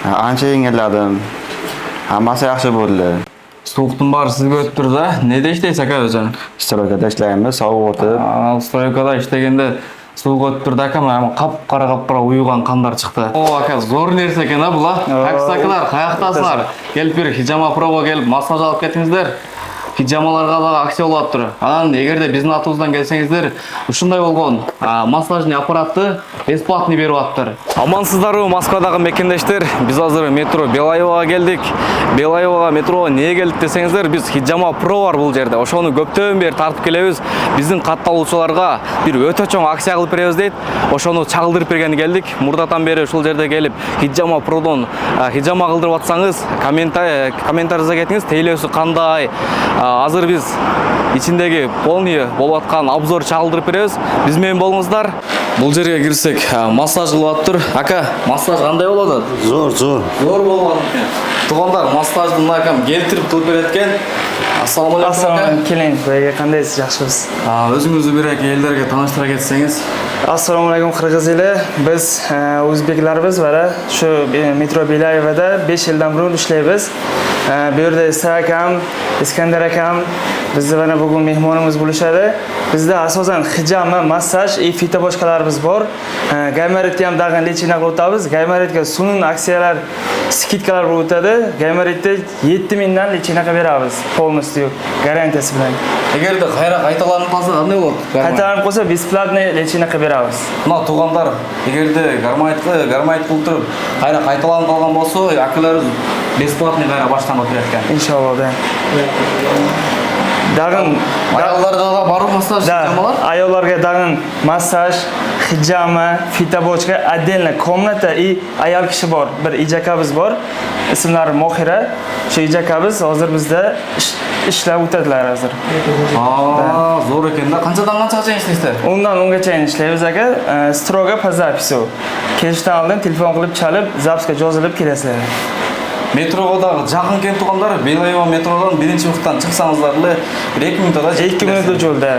Ancha yengillardim. Hammasi yaxshi bo'ldi. Sovuqtun bari sizga o'tib turdi. Neda ishlaysiz aka o'zi? Stroykada ishlaymiz, sovuq o'tib. Stroykada ishlaganda sovuq o'tib turdi aka, mana qap-qara uyugan qanlar chiqdi. O aka, zo'r narsa ekan bular. Taksi akalar, qayoqdasizlar? Kelib bir Hijama Pro'ga kelib massaj olib ketingizlar. Hijamalarga da aksiya bo'lib turadi. Анан эгерде биздин атыбыздан келсеңиздер, ушундай болгон массажный аппаратты бесплатный берип атыптыр. Амансыздарбы Москвадагы мекендештер? Биз азыр метро Белаевага келдик. Белаевага метрого эмне келдик десеңиздер, биз Hijama Pro бар бул жерде. Ошону көптөн бери тартып келебиз. Биздин катталуучуларга бир өтө чоң акция кылып беребиз дейт. Ошону чагылдырып бергени келдик. Мурдатан бери ушул жерде келип Hijama Pro'дон хижама кылдырып атсаңыз, комментарийге кетиңиз, тейлөөсү кандай. Азыр биз ичиндеги полный болуп аткан обзор чагылдырып беребиз. Биз менен болуңуздар. Бул жерге кирсек, массаж кылып атыптыр. Ака, массаж кандай болот? Зор. Зор болгон экен. Туугандар, массажды мына акам келтирип кылып берет экен. Ассаламу алейкум. Ассаламу келин, беге кандайсыз, жакшыбыз? Өзүңүздү бир элдерге тааныштыра кетсеңиз. Ассаламу алейкум кыргыз эли. Биз өзбеклербиз бара. Şu metro Belayevada 5 yıldan beri işleybiz. Bu yerda İsa akam, İskender akam bizni mana bugun mehmonimiz bo'lishadi. Bizda asosan hijama, massaj, fita boshqalarimiz bor. Gaymaritga ham dag'in lechina qilib o'tamiz. Gaymaritga sun'iy aksiyalar, skidkalar bo'lib o'tadi. Gaymaritda 7000 dan lechina qilib beramiz. Полностью garantiyasi bilan. Эгерде кайталанып калса кандай болот? Qaytalanib qolsa бесплатный lechina qilib beramiz. Мына туугандар, эгерде гармайт кылып туруп, кайталанып калган болсо, акаларыбыз бесплатный кайра баштан өтүрөт экен. İnşallah da. Dağın Ayollarga барып массаж жасамалар? Ayollarga dağın massaj, hijama, fita bochka отдельно комната и ayol kishi bor. Bir ijakamiz bor. Ismlari Mohira. Shu ijakamiz hozir bizda ishlab o'tadilar hozir. Zo'r ekan-da. Qanchadan qanchaga ishlaysizlar? Undan ungacha ishlaymiz aka. Strogo по запису. Kelishdan oldin telefon qilib chalib, записка yozilib kelasizlar. Metroga dagы жакын экен туугандар, Белаева метродон биринчи вакыттан чыксаңыздар эле 2 минутта 2 минутта жолда.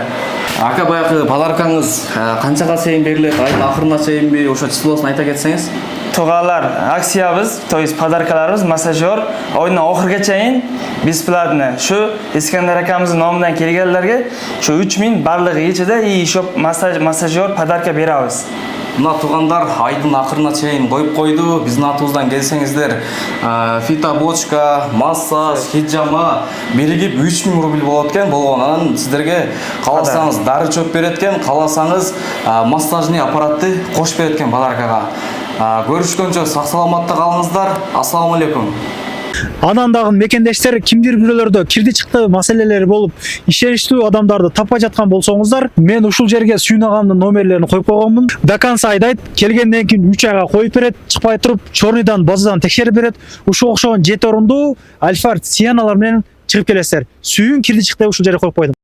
Ака баягы подаркаңыз канчага чейин берилет? Айдын акырына чейинби, ошо числосун айта кетсеңиз? Tog'alar aksiyamiz, to есть podarkalarimiz massajyor oyning oxiriga chayin besplatno. Shu Iskandar akamizning nomidan kelganlarga shu 3000 barlig'i ichida shop massajyor podarka beramiz. Мына туугандар айдын акырына чейин коюп койду. Биздин атыбыздан келсеңиздер, фита бочка, массаж, хижама биригип 3000 рубль болот экен. Болгонан сиздерге кааласаңыз дары чөп берет экен, кааласаңыз массажный аппаратты кош берет экен подаркага. Көрүшкөнчө сак саламатта калыңыздар. Ассаламу алейкум. Анан дагы мекендештер кимдир бирөөлөрдө кирди чыкты маселелери болуп, ишеничтүү адамдарды таппай жаткан болсоңуздар, мен ушул жерге Сүйүн агамдын номерлерин коюп койгонмун. До конца айдайт, келгенден кийин 3 айга коюп берет, чыкпай туруп, чорныйдан базадан текшерип берет. Ушул окшогон 7 орундуу Альфард Сианалар менен чыгып келесиздер. Сүйүн кирди чыкты ушул жерге коюп койдум.